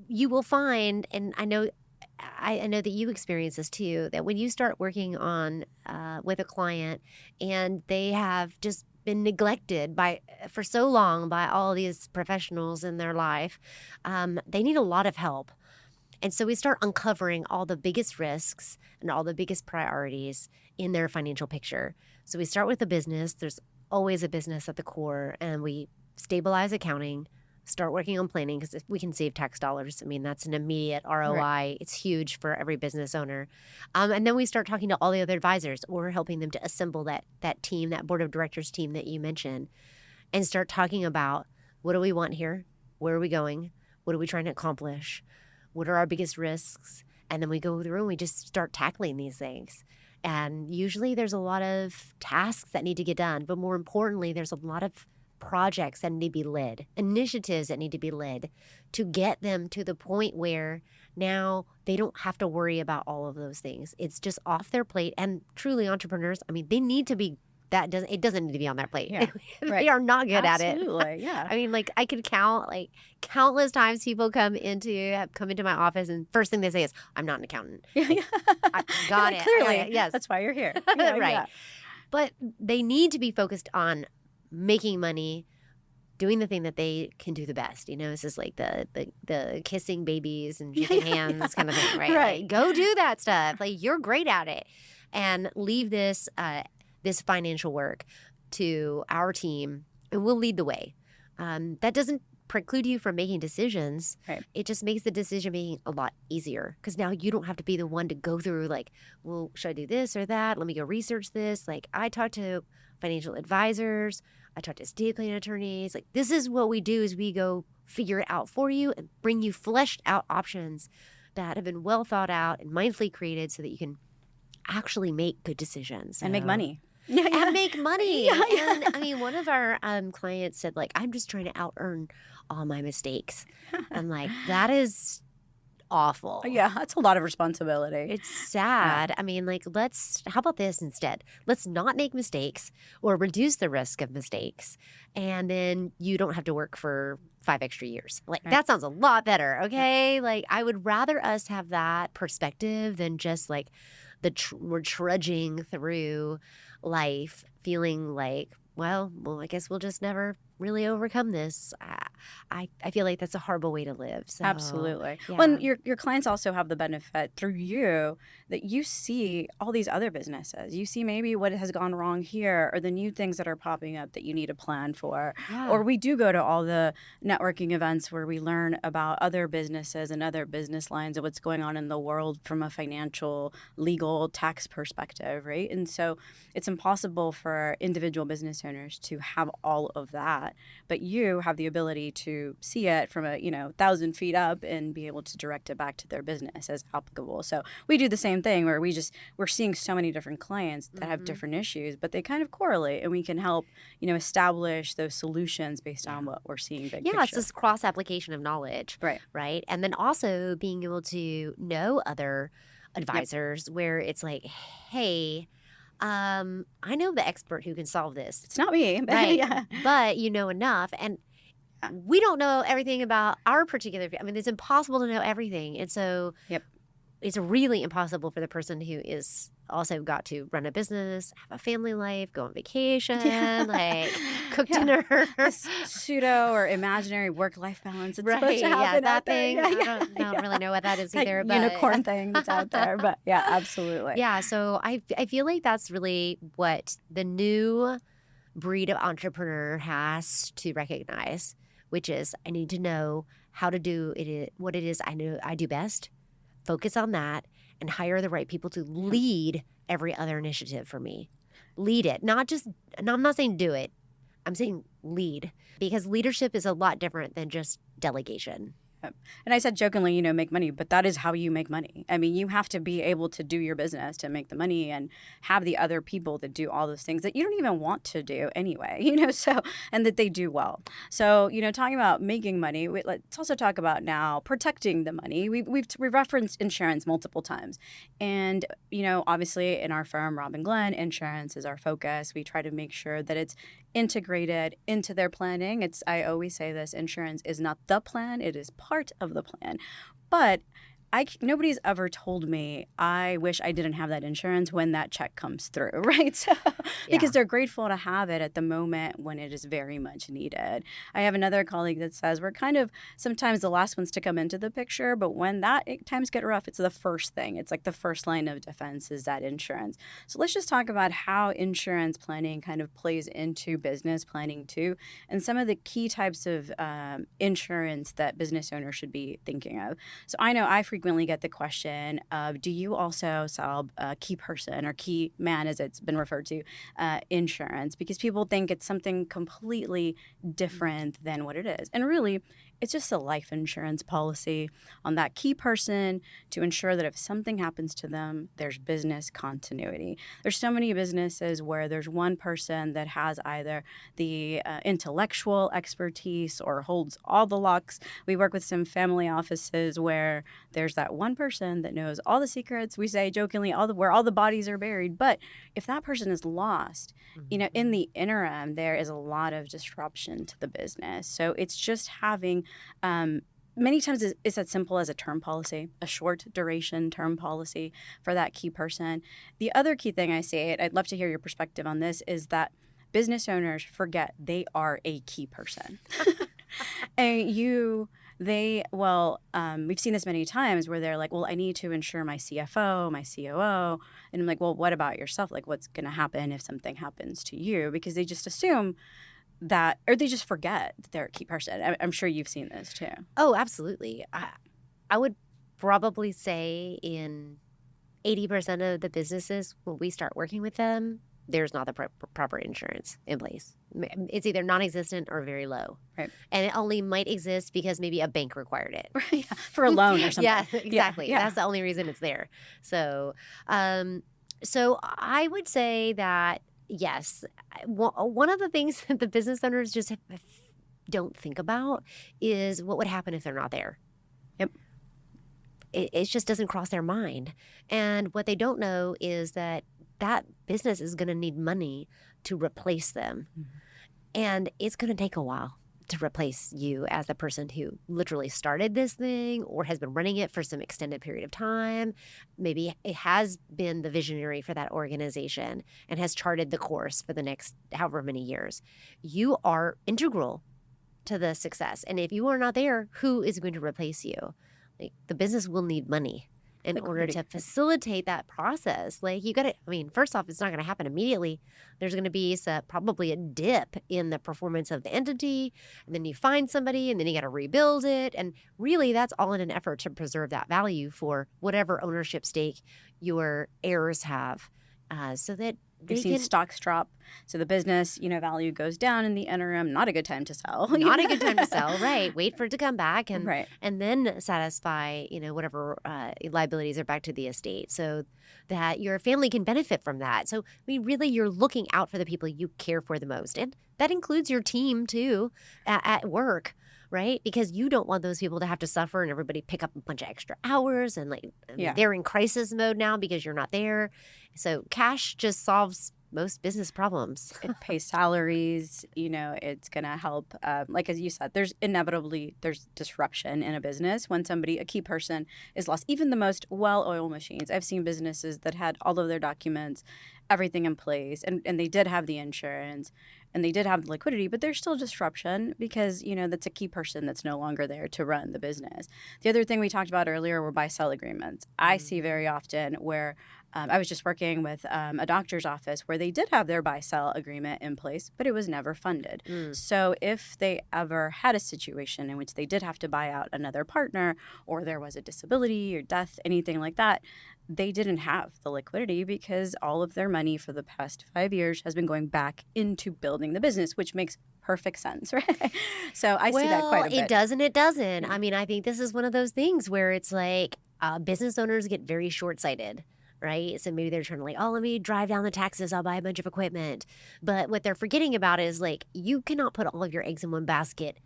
you will find, and I know that you experience this too, that when you start working on with a client and they have just been neglected for so long by all these professionals in their life, they need a lot of help. And so we start uncovering all the biggest risks and all the biggest priorities in their financial picture. So we start with the business. There's always a business at the core, and we stabilize accounting, start working on planning because if we can save tax dollars, I mean, that's an immediate ROI. Right. It's huge for every business owner. And then we start talking to all the other advisors or helping them to assemble that team, that board of directors team that you mentioned, and start talking about what do we want here? Where are we going? What are we trying to accomplish? What are our biggest risks? And then we go through and we just start tackling these things. And usually there's a lot of tasks that need to get done. But more importantly, there's a lot of projects that need to be led, initiatives that need to be led to get them to the point where now they don't have to worry about all of those things. It's just off their plate. And truly entrepreneurs, I mean, they need to be it doesn't need to be on their plate. Yeah, They right. are not good at it. Absolutely, yeah. I mean, like I could count like countless times people come into my office and first thing they say is, "I'm not an accountant." Yeah, Like, yeah. I got it. I Clearly, got it. Yes, that's why you're here. Yeah, right. yeah. But they need to be focused on making money, doing the thing that they can do the best. This is like the kissing babies and shaking hands kind of thing, right? Right. Like, go do that stuff. Like you're great at it, and leave this financial work to our team, and we'll lead the way. That doesn't preclude you from making decisions. Right. It just makes the decision making a lot easier because now you don't have to be the one to go through like, well, should I do this or that? Let me go research this. Like I talked to financial advisors. I talked to estate planning attorneys. Like this is what we do is we go figure it out for you and bring you fleshed out options that have been well thought out and mindfully created so that you can actually make good decisions. And make So- money. Yeah, yeah. and make money. Yeah, yeah. And I mean, one of our clients said, like, I'm just trying to out earn all my mistakes. I'm like, that is awful. Yeah, that's a lot of responsibility. It's sad. I mean, like, how about this instead? Let's not make mistakes or reduce the risk of mistakes. And then you don't have to work for 5 extra years. Like, Right. that sounds a lot better. Okay. Like, I would rather us have that perspective than just like we're trudging through life feeling like, well, I guess we'll just never really overcome this. I feel like that's a horrible way to live. So, Absolutely. yeah. Well, and your clients also have the benefit through you that you see all these other businesses. You see maybe what has gone wrong here or the new things that are popping up that you need to plan for. Yeah. Or we do go to all the networking events where we learn about other businesses and other business lines and what's going on in the world from a financial, legal, tax perspective, right? And so it's impossible for individual business owners to have all of that, but you have the ability to see it from 1,000 feet up and be able to direct it back to their business as applicable. So we do the same thing where we're seeing so many different clients that have different issues, but they kind of correlate, and we can help establish those solutions based on what we're seeing big it's picture. this cross application of knowledge, Right. And then also being able to know other advisors where it's like, hey, I know the expert who can solve this. It's not me. Right. Yeah. But you know enough. And we don't know everything about our particular, I mean, it's impossible to know everything. And so Yep. it's really impossible for the person who is also got to run a business, have a family life, go on vacation, like cook dinner. This pseudo or imaginary work-life balance. It's Right, supposed to yeah, happen that out there. thing. Yeah, I yeah, don't really know what that is That either. But unicorn thing that's out there. But yeah, absolutely. yeah, so I feel like that's really what the new breed of entrepreneur has to recognize, which is I need to know how to do it, what it is I know I do best, focus on that, and hire the right people to lead every other initiative for me. Lead it, not just, and I'm not saying do it, I'm saying lead, because leadership is a lot different than just delegation. And I said jokingly, make money, but that is how you make money. I mean, you have to be able to do your business to make the money and have the other people that do all those things that you don't even want to do anyway, so, and that they do well. So, talking about making money, let's also talk about now protecting the money. We've referenced insurance multiple times. And, obviously in our firm, Rob and Glenn, insurance is our focus. We try to make sure that it's integrated into their planning. I always say this, insurance is not the plan, it is part of the plan. But nobody's ever told me, I wish I didn't have that insurance when that check comes through, right? So, because they're grateful to have it at the moment when it is very much needed. I have another colleague that says we're kind of sometimes the last ones to come into the picture, but when times get rough, it's the first thing. It's like the first line of defense is that insurance. So let's just talk about how insurance planning kind of plays into business planning too, and some of the key types of insurance that business owners should be thinking of. So I know I frequently get the question of, do you also sell key person or key man, as it's been referred to, insurance? Because people think it's something completely different than what it is. And really, It's just a life insurance policy on that key person to ensure that if something happens to them, there's business continuity. There's so many businesses where there's one person that has either the intellectual expertise or holds all the locks. We work with some family offices where there's that one person that knows all the secrets. We say jokingly, where all the bodies are buried. But if that person is lost, in the interim, there is a lot of disruption to the business. So it's just having, many times it's as simple as a term policy, a short duration term policy for that key person. The other key thing I see, I'd love to hear your perspective on this, is that business owners forget they are a key person. And we've seen this many times where they're like, well, I need to insure my CFO, my COO. And I'm like, well, what about yourself? Like, what's going to happen if something happens to you? Because they just assume that, or they just forget that they're a key person. I'm sure you've seen this too. Oh, absolutely. I would probably say in 80% of the businesses, when we start working with them, there's not the proper insurance in place. It's either non-existent or very low. Right. And it only might exist because maybe a bank required it. Right. For a loan or something. Yeah, exactly. Yeah. That's the only reason it's there. So I would say that, yes, one of the things that the business owners just don't think about is what would happen if they're not there. Yep. It just doesn't cross their mind. And what they don't know is that business is going to need money to replace them. Mm-hmm. And it's going to take a while to replace you as the person who literally started this thing or has been running it for some extended period of time. Maybe it has been the visionary for that organization and has charted the course for the next however many years. You are integral to the success. And if you are not there, who is going to replace you? Like, the business will need money in order to facilitate that process. Like, you got to, first off, it's not going to happen immediately. There's going to be probably a dip in the performance of the entity. And then you find somebody and then you got to rebuild it. And really, that's all in an effort to preserve that value for whatever ownership stake your heirs have, so that we've seen stocks drop. So the business, value goes down in the interim. Not a good time to sell. Not a good time to sell, right. Wait for it to come back and right. and then satisfy, whatever liabilities are back to the estate so that your family can benefit from that. So, really, you're looking out for the people you care for the most. And that includes your team, too, at work. Right? Because you don't want those people to have to suffer and everybody pick up a bunch of extra hours and they're in crisis mode now because you're not there. So cash just solves most business problems. It pays salaries, it's going to help. Like, as you said, there's disruption in a business when a key person is lost. Even the most well-oiled machines. I've seen businesses that had all of their documents, everything in place, and they did have the insurance and they did have the liquidity, but there's still disruption because, that's a key person that's no longer there to run the business. The other thing we talked about earlier were buy-sell agreements. I see very often where I was just working with a doctor's office where they did have their buy-sell agreement in place, but it was never funded. So if they ever had a situation in which they did have to buy out another partner or there was a disability or death, anything like that, they didn't have the liquidity because all of their money for the past 5 years has been going back into building the business, which makes perfect sense, right? So I see that quite a bit. It does and it doesn't. I think this is one of those things where it's like business owners get very short-sighted. Right? So maybe they're trying to let me drive down the taxes. I'll buy a bunch of equipment. But what they're forgetting about is you cannot put all of your eggs in one basket.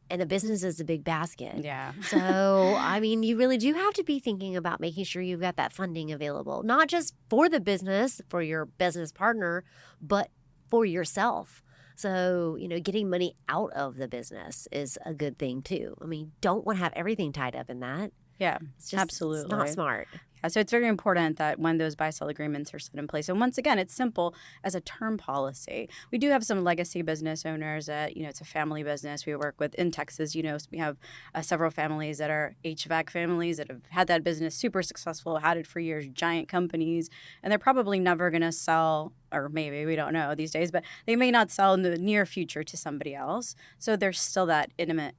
And a business is a big basket. Yeah. So, you really do have to be thinking about making sure you've got that funding available, not just for the business, for your business partner, but for yourself. So, getting money out of the business is a good thing too. Don't want to have everything tied up in that. Yeah, it's just, absolutely. It's not smart. So it's very important that when those buy-sell agreements are set in place, and once again, it's simple as a term policy. We do have some legacy business owners that, it's a family business we work with in Texas. We have several families that are HVAC families that have had that business super successful, had it for years, giant companies, and they're probably never going to sell or maybe, we don't know these days, but they may not sell in the near future to somebody else. So there's still that intimate,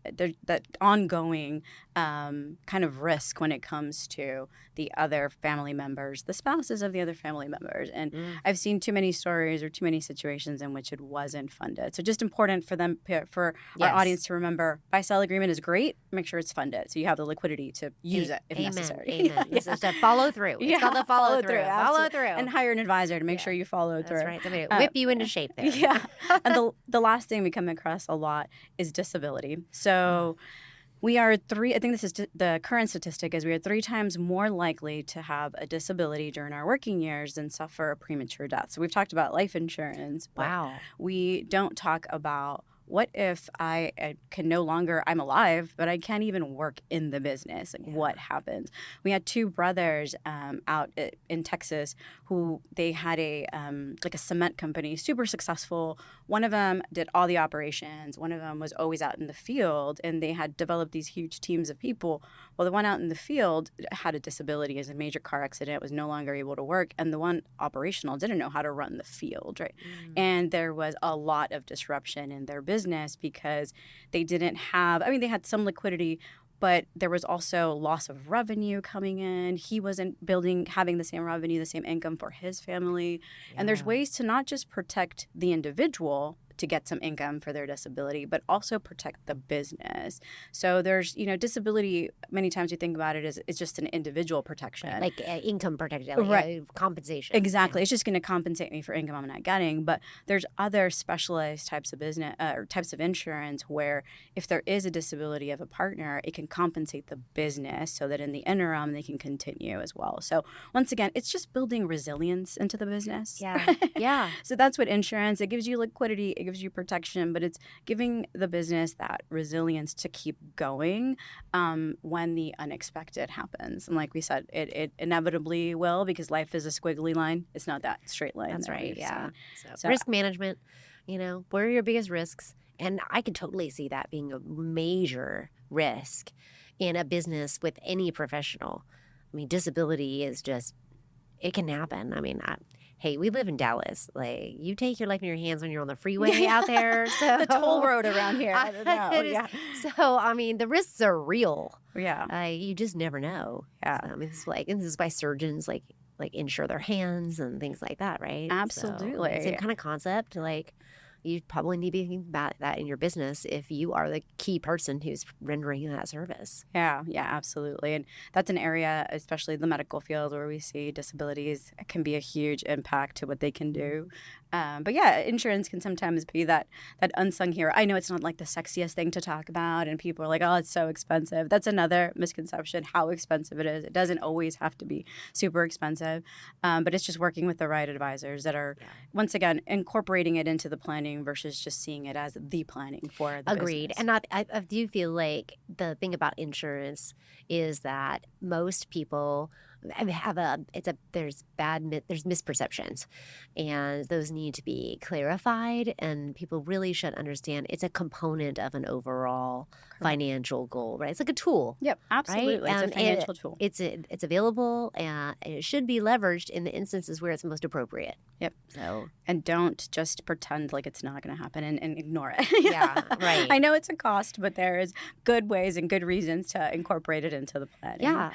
that ongoing kind of risk when it comes to the other family members, the spouses of the other family members. And I've seen too many stories or too many situations in which it wasn't funded. So just important for them, for our audience to remember, buy-sell agreement is great. Make sure it's funded so you have the liquidity to use it if necessary. Amen. This is to follow through. It's called the follow through. Follow through. And hire an advisor to make sure you follow through. That's right. Somebody whip you into shape there. Yeah. And the last thing we come across a lot is disability. So we are I think this is the current statistic is we are 3 times more likely to have a disability during our working years than suffer a premature death. So we've talked about life insurance. But we don't talk about what if I can no longer, I'm alive, but I can't even work in the business? Like, what happens? We had 2 brothers out in Texas who they had a cement company, super successful. One of them did all the operations. One of them was always out in the field, and they had developed these huge teams of people. Well, the one out in the field had a disability, as a major car accident, was no longer able to work, and the one operational didn't know how to run the field, right? And there was a lot of disruption in their business because they didn't have, they had some liquidity, but there was also loss of revenue coming in. He wasn't having the same revenue, the same income for his family. And there's ways to not just protect the individual to get some income for their disability, but also protect the business. So there's, disability, many times you think about it as it's just an individual protection. Like income protection, like compensation. Exactly. It's just going to compensate me for income I'm not getting. But there's other specialized types of business or types of insurance where if there is a disability of a partner, it can compensate the business so that in the interim they can continue as well. So once again, it's just building resilience into the business. Yeah. Yeah. So that's what insurance, it gives you liquidity, it gives you protection, but it's giving the business that resilience to keep going when the unexpected happens. And like we said, it inevitably will, because life is a squiggly line. It's not that straight line. That's right. Yeah. So risk management, what are your biggest risks? And I could totally see that being a major risk in a business with any professional. Disability is just, it can happen. Hey, we live in Dallas. Like, you take your life in your hands when you're on the freeway out there. So the toll road around here. I don't know. So, the risks are real. Yeah. You just never know. Yeah. So, this is why surgeons like insure their hands and things like that, right? Absolutely. So, same kind of concept. Like, you probably need to be thinking about that in your business if you are the key person who's rendering that service. Yeah, absolutely. And that's an area, especially the medical field, where we see disabilities can be a huge impact to what they can do. But yeah, insurance can sometimes be that unsung hero. I know it's not like the sexiest thing to talk about, and people are like, oh, it's so expensive. That's another misconception, how expensive it is. It doesn't always have to be super expensive, but it's just working with the right advisors that are, once again, incorporating it into the planning versus just seeing it as the planning for the Agreed. business. And I do feel like the thing about insurance is that most people there's misperceptions, and those need to be clarified, and people really should understand it's a component of an overall financial goal, right? It's like a tool. Yep, absolutely. Right? It's a financial tool. It's available, and it should be leveraged in the instances where it's most appropriate. Yep. So, and don't just pretend like it's not going to happen and ignore it. Yeah, right. I know it's a cost, but there is good ways and good reasons to incorporate it into the planning. Yeah,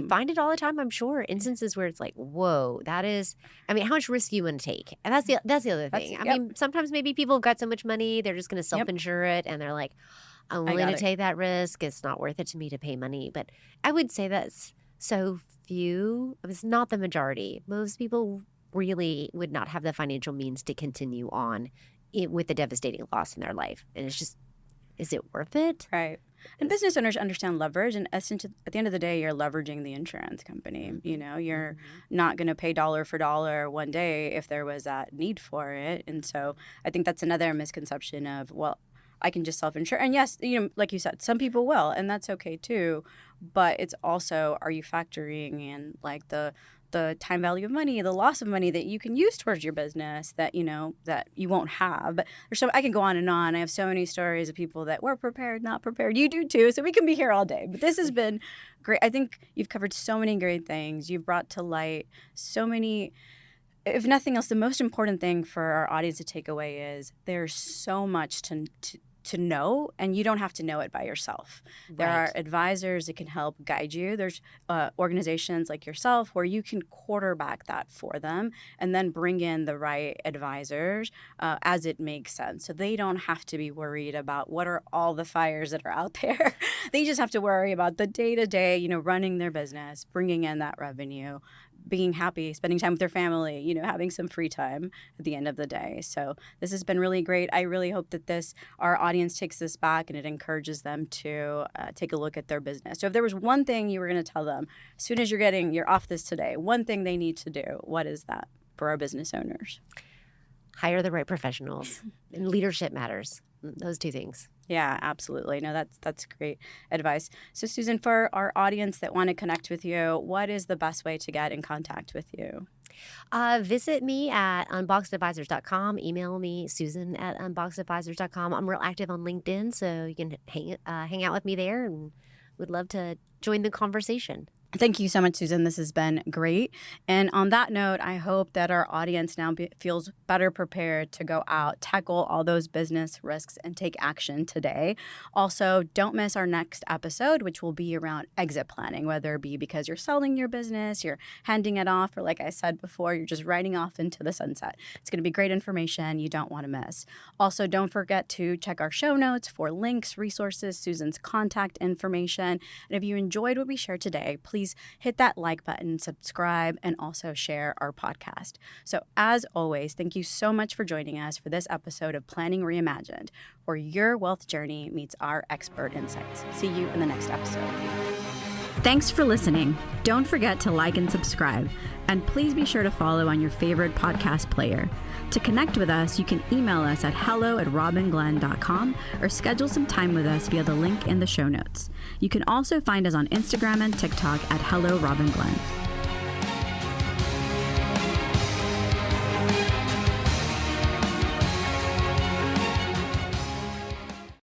find it all the time. I'm sure instances where it's like, whoa, that is. How much risk you want to take, and that's the other thing. Sometimes maybe people have got so much money they're just going to self-insure it, and they're like, I'm willing to take that risk. It's not worth it to me to pay money. But I would say that's so few. It's not the majority. Most people really would not have the financial means to continue on with the devastating loss in their life, and it's just, is it worth it? Right. And business owners understand leverage, and at the end of the day, you're leveraging the insurance company. You're not going to pay dollar for dollar one day if there was that need for it. And so I think that's another misconception of, well, I can just self-insure. And yes, like you said, some people will, and that's okay too. But it's also, are you factoring in like the time value of money, the loss of money that you can use towards your business that you won't have. But I can go on and on. I have so many stories of people that were prepared, not prepared. You do too. So we can be here all day. But this has been great. I think you've covered so many great things. You've brought to light so many if nothing else, the most important thing for our audience to take away is there's so much to know, and you don't have to know it by yourself. There Right. are advisors that can help guide you. There's organizations like yourself where you can quarterback that for them and then bring in the right advisors as it makes sense. So they don't have to be worried about what are all the fires that are out there. They just have to worry about the day-to-day, running their business, bringing in that revenue, being happy, spending time with their family, having some free time at the end of the day. So this has been really great. I really hope that our audience takes this back and it encourages them to take a look at their business. So if there was one thing you were going to tell them, as soon as you're off this today, one thing they need to do, what is that for our business owners? Hire the right professionals. And leadership matters. Those two things. Yeah, absolutely. No, that's great advice. So Susan, for our audience that want to connect with you, what is the best way to get in contact with you? Visit me at unboxedadvisors.com. Email me, Susan at unboxedadvisors.com. I'm real active on LinkedIn, so you can hang out with me there, and would love to join the conversation. Thank you so much, Susan. This has been great. And on that note, I hope that our audience now feels better prepared to go out, tackle all those business risks, and take action today. Also, don't miss our next episode, which will be around exit planning, whether it be because you're selling your business, you're handing it off, or like I said before, you're just riding off into the sunset. It's going to be great information you don't want to miss. Also, don't forget to check our show notes for links, resources, Susan's contact information. And if you enjoyed what we shared today, please hit that like button, subscribe, and also share our podcast. So as always, thank you so much for joining us for this episode of Planning Reimagined, where your wealth journey meets our expert insights. See you in the next episode. Thanks for listening. Don't forget to like and subscribe, and please be sure to follow on your favorite podcast player. To connect with us, you can email us at hello@robinglenn.com or schedule some time with us via the link in the show notes. You can also find us on Instagram and TikTok at Hello Robin Glenn.